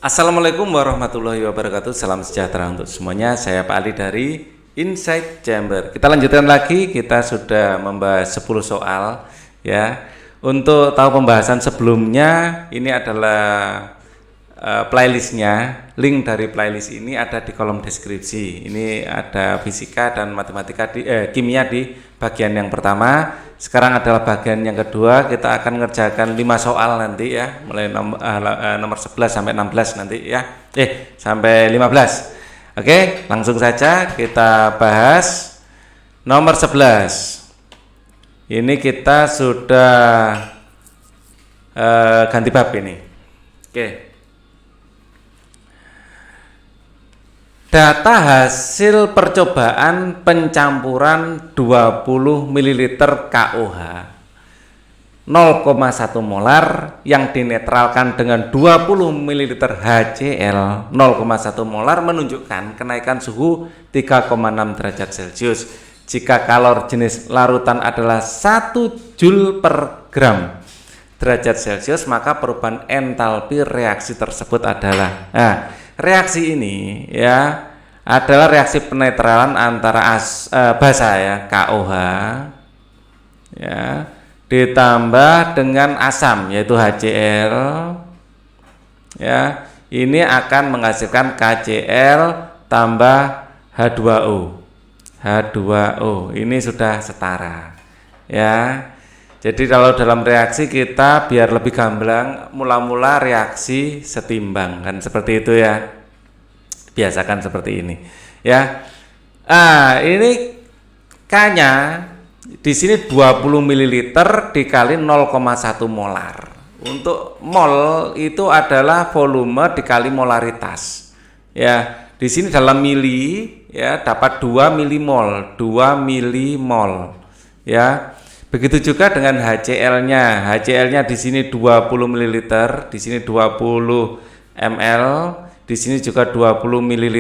Assalamualaikum warahmatullahi wabarakatuh. Salam sejahtera untuk semuanya. Saya Pak Ali dari Insight Chamber. Kita lanjutkan lagi. Kita sudah membahas 10 soal ya. Untuk tahu pembahasan sebelumnya, ini adalah playlistnya. Link dari playlist ini ada di kolom deskripsi. Ini ada fisika dan matematika kimia di bagian yang pertama. Sekarang adalah bagian yang kedua. Kita akan mengerjakan 5 soal nanti ya, mulai nomor 11 sampai 16 nanti ya. Sampai 15. Oke, langsung saja kita bahas nomor 11. Ini kita sudah ganti bab ini. Oke. Data hasil percobaan pencampuran 20 ml KOH 0,1 molar yang dinetralkan dengan 20 ml HCl 0,1 molar menunjukkan kenaikan suhu 3,6 derajat Celcius jika kalor jenis larutan adalah 1 Joule per gram derajat Celcius, maka perubahan entalpi reaksi tersebut adalah reaksi ini ya adalah reaksi penetralan antara basa ya KOH ya ditambah dengan asam yaitu HCl ya, ini akan menghasilkan KCl tambah H2O. H2O ini sudah setara ya. Jadi kalau dalam reaksi kita biar lebih gamblang, mula-mula reaksi setimbang kan seperti itu ya. Biasakan seperti ini ya. Ini K-nya di sini 20 ml dikali 0,1 molar. Untuk mol itu adalah volume dikali molaritas. Ya, di sini dalam mili ya dapat 2 milimol, 2 milimol. Ya. Begitu juga dengan HCl-nya. HCl-nya di sini 20 ml, di sini 20 ml, di sini juga 20 ml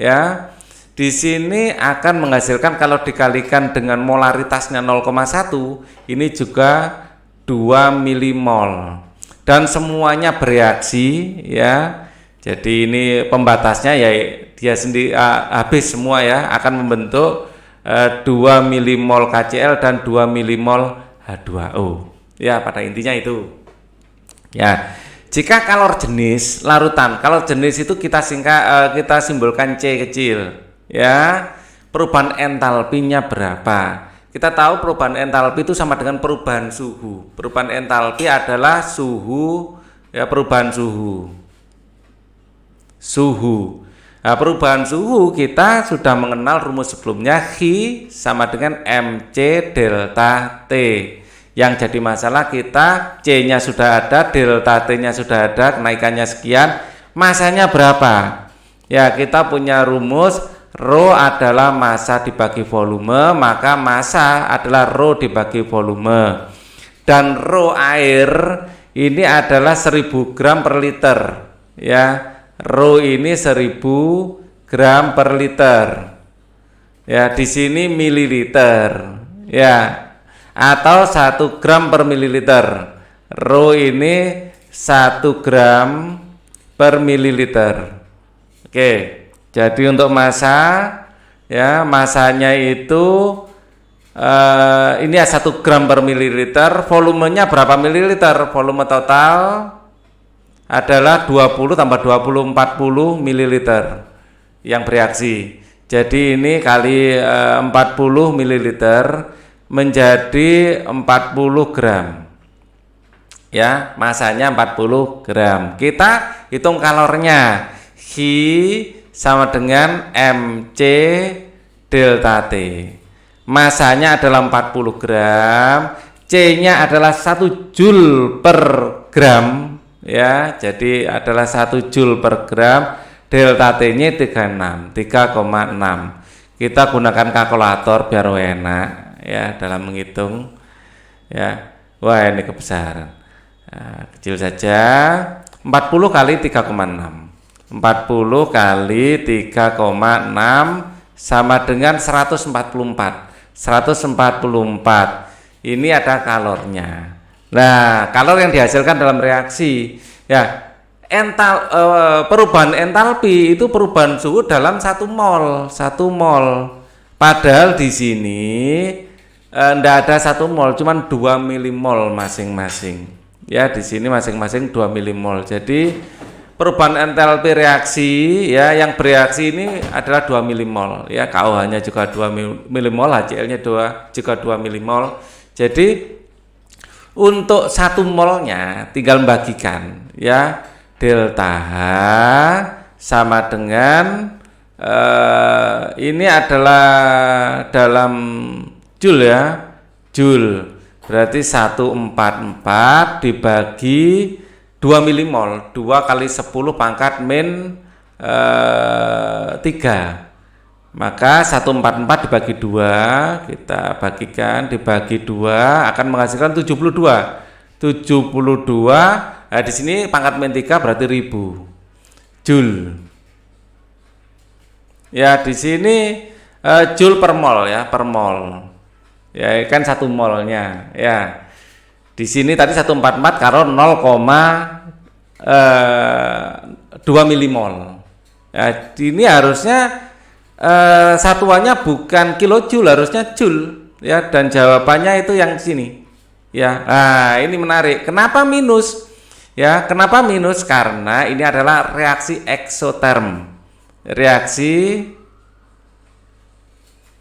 ya. Di sini akan menghasilkan kalau dikalikan dengan molaritasnya 0,1, ini juga 2 milimol. Dan semuanya bereaksi ya. Jadi ini pembatasnya ya dia sendiri habis semua ya, akan membentuk 2 milimol KCl dan 2 milimol H2O. Ya, pada intinya itu. Ya. Jika kalor jenis larutan, kalor jenis itu kita simbolkan C kecil. Ya. Perubahan entalpinya berapa? Kita tahu perubahan entalpi itu sama dengan perubahan suhu. Perubahan entalpi adalah suhu ya, perubahan suhu. Nah, perubahan suhu kita sudah mengenal rumus sebelumnya, Q sama dengan mc delta T. Yang jadi masalah kita C-nya sudah ada, delta T-nya sudah ada, kenaikannya sekian, masanya berapa? Ya, kita punya rumus rho adalah massa dibagi volume, maka massa adalah rho dibagi volume. Dan rho air ini adalah 1000 gram per liter. Ya. Rho ini 1000 gram per liter. Ya, di sini mililiter. Ya. Atau 1 gram per mililiter. Rho ini 1 gram per mililiter. Oke. Jadi untuk massa ya, massanya itu ini 1 gram per mililiter, volumenya berapa mililiter? Volume total adalah 20 tambah 20 40 ml yang bereaksi. Jadi ini kali 40 ml menjadi 40 gram. Ya, masanya 40 gram. Kita hitung kalornya. Q sama dengan mc delta T. Masanya adalah 40 gram, C-nya adalah 1 Joule per gram. Ya, jadi adalah 1 Joule per gram, delta T-nya 3,6. Kita gunakan kalkulator biar enak ya dalam menghitung. Ya. Wah, ini kebesaran. Nah, kecil saja. 40 kali 3,6. 40 kali 3,6 sama dengan 144. 144. Ini ada kalornya. Nah, kalor yang dihasilkan dalam reaksi ya perubahan entalpi itu perubahan suhu dalam 1 mol. Padahal di sini ndak ada 1 mol, cuman 2 milimol masing-masing. Ya, di sini masing-masing 2 milimol. Jadi perubahan entalpi reaksi ya yang bereaksi ini adalah 2 milimol. Ya, KOH-nya juga 2 milimol, HCl-nya juga 2 milimol. Jadi untuk 1 molnya tinggal bagikan ya, delta H sama dengan ini adalah dalam joule ya, joule. Berarti 144 dibagi 2 milimol, 2 kali 10 pangkat min 3. Maka 144 dibagi 2, kita bagikan dibagi 2 akan menghasilkan 72. 72. Nah, di sini pangkat min 3 berarti 1000 joule. Ya, di sini joule per mol ya, per mol. Ya, kan 1 molnya. Ya. Di sini tadi 144 karo 0,2 milimol. Ya, ini harusnya satuannya bukan kilojoule, harusnya joule ya, dan jawabannya itu yang sini. Ya. Nah, ini menarik. Kenapa minus? Ya, kenapa minus? Karena ini adalah reaksi eksoterm. Reaksi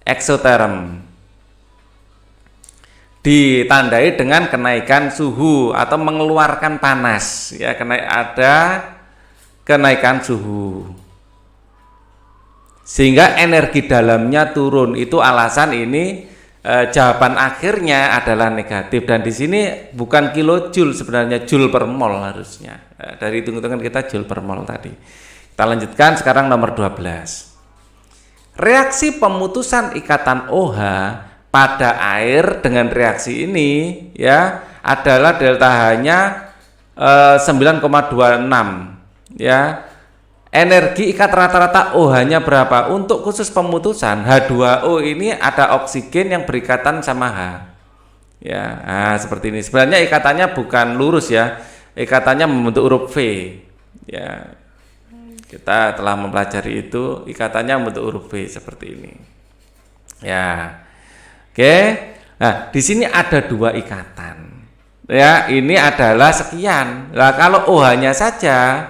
eksoterm ditandai dengan kenaikan suhu atau mengeluarkan panas ya, ada kenaikan suhu sehingga energi dalamnya turun. Itu alasan ini jawaban akhirnya adalah negatif, dan di sini bukan kilojoule, sebenarnya joule per mol harusnya. Dari hitung-hitungan kita joule per mol tadi. Kita lanjutkan sekarang nomor 12. Reaksi pemutusan ikatan OH pada air dengan reaksi ini ya adalah delta H-nya 9,26 ya. Energi ikat rata-rata OH-nya berapa? Untuk khusus pemutusan H2O ini ada oksigen yang berikatan sama H. Ya, nah, seperti ini. Sebenarnya ikatannya bukan lurus ya. Ikatannya membentuk huruf V. Ya. Kita telah mempelajari itu, ikatannya membentuk huruf V seperti ini. Ya. Oke. Nah, di sini ada 2 ikatan. Ya, ini adalah sekian. Nah, kalau OH-nya saja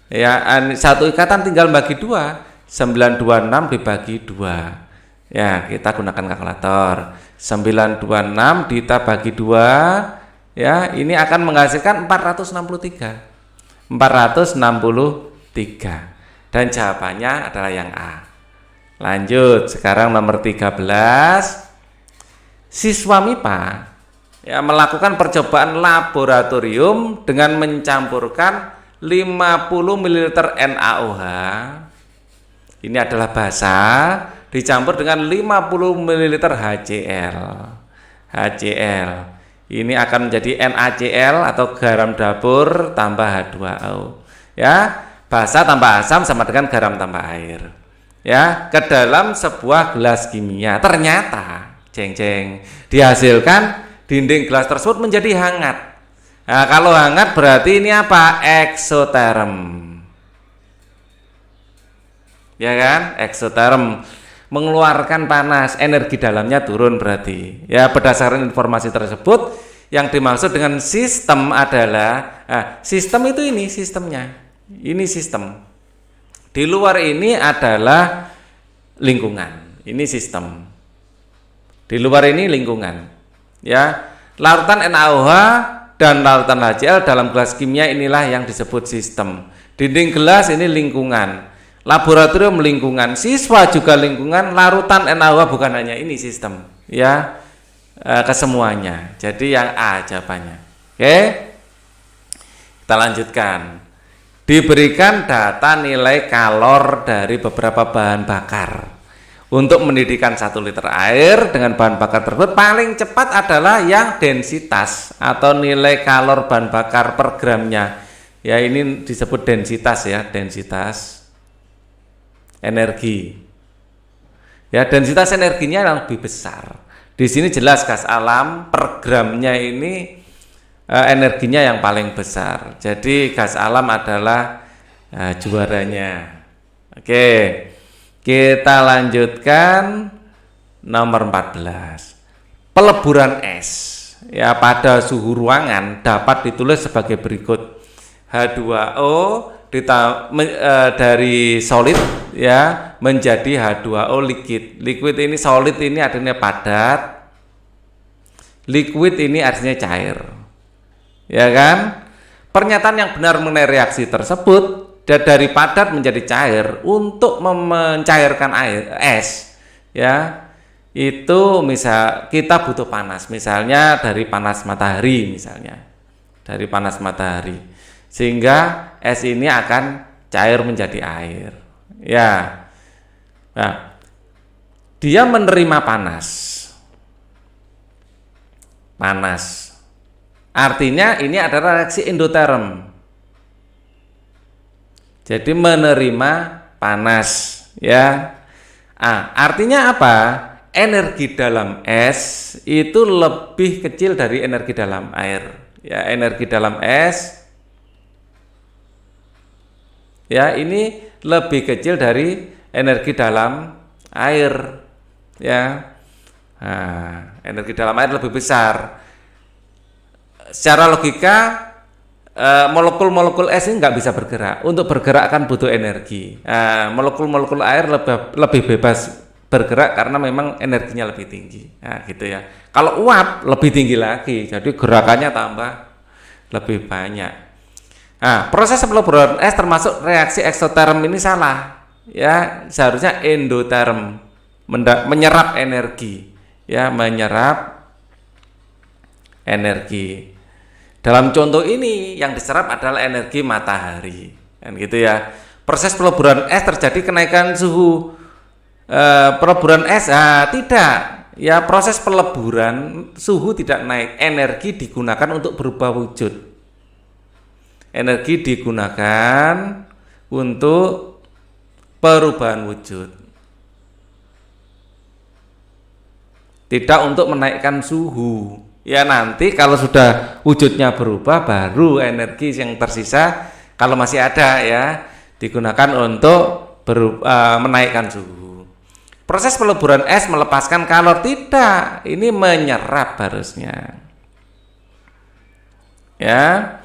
ya, satu ikatan tinggal bagi 2. 926 dibagi 2. Ya, kita gunakan kalkulator. 926 kita bagi 2 ya, ini akan menghasilkan 463. 463. Dan jawabannya adalah yang A. Lanjut, sekarang nomor 13. Siswa MIPA ya melakukan percobaan laboratorium dengan mencampurkan 50 ml NaOH. Ini adalah basa dicampur dengan 50 ml HCl. HCl. Ini akan menjadi NaCl atau garam dapur tambah H2O. Ya, basa tambah asam sama dengan garam tambah air. Ya, ke dalam sebuah gelas kimia. Ternyata jeng-jeng dihasilkan dinding gelas tersebut menjadi hangat. Nah, kalau hangat berarti ini apa? Eksoterm. Ya kan? Eksoterm mengeluarkan panas, energi dalamnya turun berarti. Ya, berdasarkan informasi tersebut yang dimaksud dengan sistem adalah sistem itu ini sistemnya. Ini sistem. Di luar ini adalah lingkungan. Ini sistem. Di luar ini lingkungan. Ya, larutan NaOH dan larutan HCl dalam gelas kimia inilah yang disebut sistem. Dinding gelas ini lingkungan. Laboratorium lingkungan, siswa juga lingkungan, larutan NaOH bukan hanya ini sistem. Ya, kesemuanya. Jadi yang A jawabannya. Oke. Kita lanjutkan. Diberikan data nilai kalor dari beberapa bahan bakar. Untuk mendidihkan 1 liter air dengan bahan bakar tersebut paling cepat adalah yang densitas atau nilai kalor bahan bakar per gramnya. Ya, ini disebut densitas ya, densitas energi. Ya, densitas energinya yang lebih besar. Di sini jelas gas alam per gramnya ini energinya yang paling besar. Jadi gas alam adalah juaranya. Oke, kita lanjutkan nomor 14. Peleburan es ya pada suhu ruangan dapat ditulis sebagai berikut. H2O dari solid ya menjadi H2O liquid. Liquid ini solid ini artinya padat. Liquid ini artinya cair. Ya kan? Pernyataan yang benar mengenai reaksi tersebut dari padat menjadi cair untuk mencairkan es ya itu misal kita butuh panas, misalnya dari panas matahari sehingga es ini akan cair menjadi air ya. Nah, dia menerima panas artinya ini adalah reaksi endoterm. Jadi menerima panas ya. Artinya apa? Energi dalam es itu lebih kecil dari energi dalam air. Ya, energi dalam es ya ini lebih kecil dari energi dalam air ya. Energi dalam air lebih besar. Secara logika molekul-molekul es ini nggak bisa bergerak. Untuk bergerak kan butuh energi. Molekul-molekul air lebih bebas bergerak karena memang energinya lebih tinggi. Gitu ya. Kalau uap lebih tinggi lagi, jadi gerakannya tambah lebih banyak. Proses peleburan es termasuk reaksi eksoterm ini salah. Ya, seharusnya endoterm, menyerap energi. Ya, menyerap energi. Dalam contoh ini yang diserap adalah energi matahari, kan gitu ya. Proses peleburan es terjadi kenaikan suhu peleburan es, tidak. Ya, proses peleburan suhu tidak naik, energi digunakan untuk berubah wujud. Energi digunakan untuk perubahan wujud. Tidak untuk menaikkan suhu. Ya, nanti kalau sudah wujudnya berubah baru energi yang tersisa kalau masih ada ya digunakan untuk menaikkan suhu. Proses peleburan es melepaskan kalor, tidak, ini menyerap harusnya. Ya.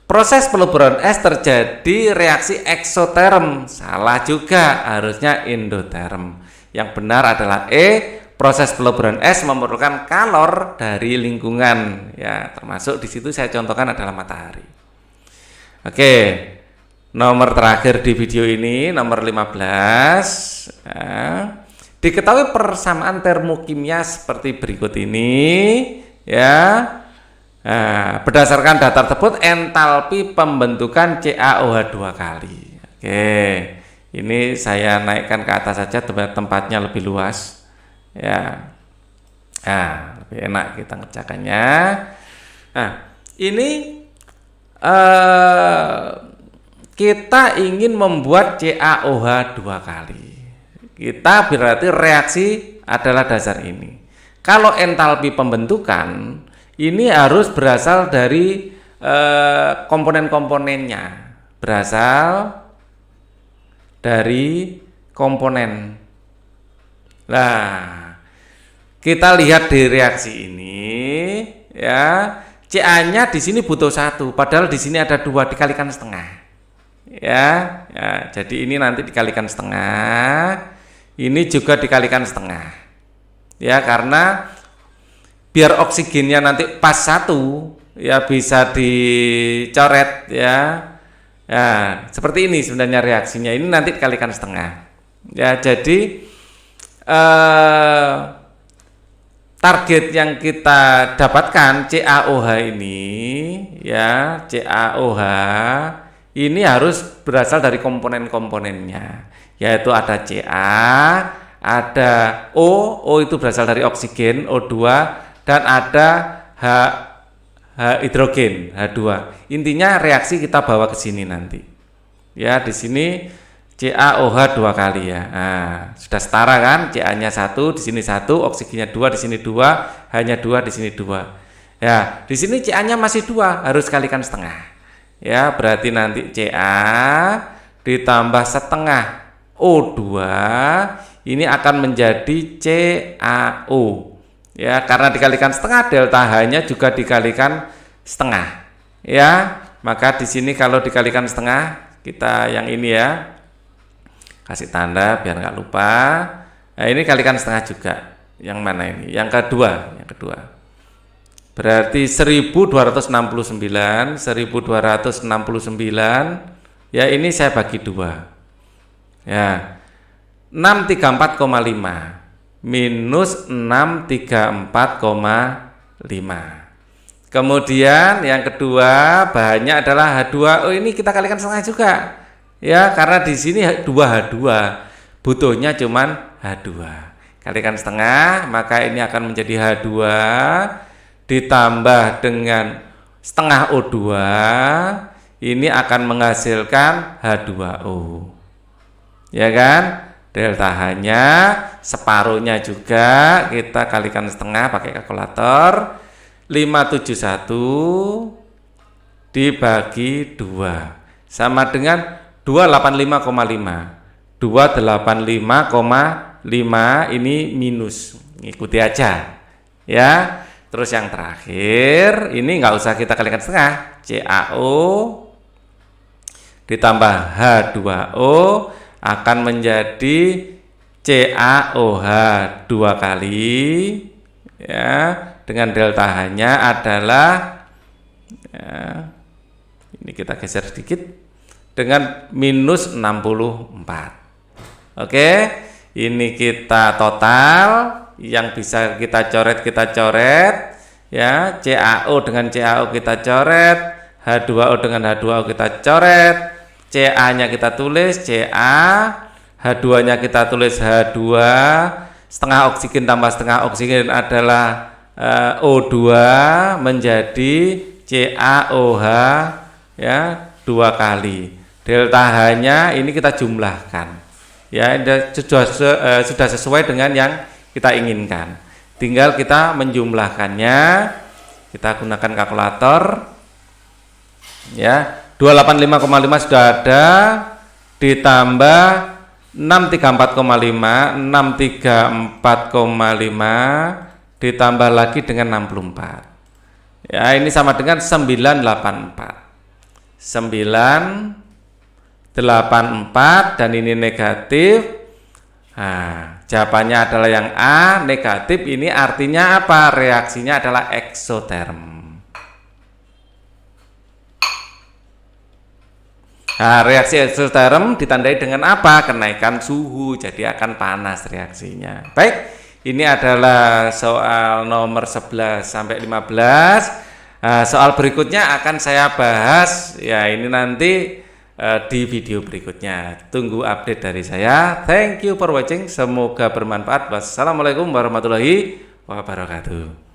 Proses peleburan es terjadi reaksi eksoterm, salah juga, harusnya endoterm. Yang benar adalah proses peleburan es memerlukan kalor dari lingkungan, ya, termasuk di situ saya contohkan adalah matahari. Oke, nomor terakhir di video ini, nomor 15. Ya. Diketahui persamaan termokimia seperti berikut ini, ya. Berdasarkan data tersebut, entalpi pembentukan CaOH 2 kali. Oke, ini saya naikkan ke atas saja, tempatnya lebih luas. Ya, lebih enak kita ngerjakannya. Ini kita ingin membuat CaOH 2 kali. Kita berarti reaksi adalah dasar ini. Kalau entalpi pembentukan ini harus berasal dari komponen-komponennya, berasal dari komponen. Nah, kita lihat di reaksi ini, ya, Ca-nya di sini butuh 1, padahal di sini ada 2, dikalikan setengah. Ya, jadi ini nanti dikalikan setengah, ini juga dikalikan setengah. Ya, karena biar oksigennya nanti pas 1, ya bisa dicoret, ya. Ya, seperti ini sebenarnya reaksinya. Ini nanti dikalikan setengah. Ya, jadi target yang kita dapatkan CaOH ini, ya, CaOH ini harus berasal dari komponen-komponennya, yaitu ada Ca, ada O itu berasal dari oksigen, O2, dan ada hidrogen, H2. Intinya reaksi kita bawa ke sini nanti. Ya, di sini CaOH 2 kali ya. Sudah setara kan? Ca-nya 1, di sini 1, oksigennya 2, di sini 2, H-nya 2, di sini 2. Ya, di sini CA-nya masih 2, harus kalikan setengah. Ya, berarti nanti CA ditambah setengah O2 ini akan menjadi CaO. Ya, karena dikalikan setengah, delta H-nya juga dikalikan setengah. Ya, maka di sini kalau dikalikan setengah, kita yang ini ya, kasih tanda biar nggak lupa. Nah, ini kalikan setengah juga. Yang mana ini? Yang kedua, Berarti 1269 ya, ini saya bagi 2. Ya. 634,5 minus 634,5. Kemudian yang kedua bahannya adalah H2O, ini kita kalikan setengah juga. Ya, karena di sini 2H2, butuhnya cuman H2. Kalikan setengah, maka ini akan menjadi H2 ditambah dengan setengah O2, ini akan menghasilkan H2O. Ya kan? Delta H-nya separuhnya juga kita kalikan setengah pakai kalkulator. 571 dibagi 2 sama dengan 285,5. 285,5 ini minus. Ikuti aja. Ya. Terus yang terakhir, ini nggak usah kita kalikan setengah. CaO ditambah H2O akan menjadi CaOH 2 kali, ya, dengan delta H-nya adalah, ya, ini kita geser sedikit, dengan minus 64. Oke, ini kita total, yang bisa kita coret, ya, CaO dengan CaO kita coret, H2O dengan H2O kita coret, CA-nya kita tulis Ca, H2-nya kita tulis H2, setengah oksigen tambah setengah oksigen adalah O2 menjadi CaOH, ya, 2 kali. Delta H-nya ini kita jumlahkan. Ya, sudah sesuai dengan yang kita inginkan. Tinggal kita menjumlahkannya. Kita gunakan kalkulator. Ya, 285,5 sudah ada, ditambah 634,5 ditambah lagi dengan 64. Ya, ini sama dengan 984 dan ini negatif. Nah, jawabannya adalah yang A, negatif. Ini artinya apa? Reaksinya adalah eksoterm. Nah, reaksi eksoterm ditandai dengan apa? Kenaikan suhu, jadi akan panas reaksinya. Baik, ini adalah soal nomor 11 sampai 15. Soal berikutnya akan saya bahas, ya, ini nanti di video berikutnya. Tunggu update dari saya. Thank you for watching. Semoga bermanfaat. Wassalamualaikum warahmatullahi wabarakatuh.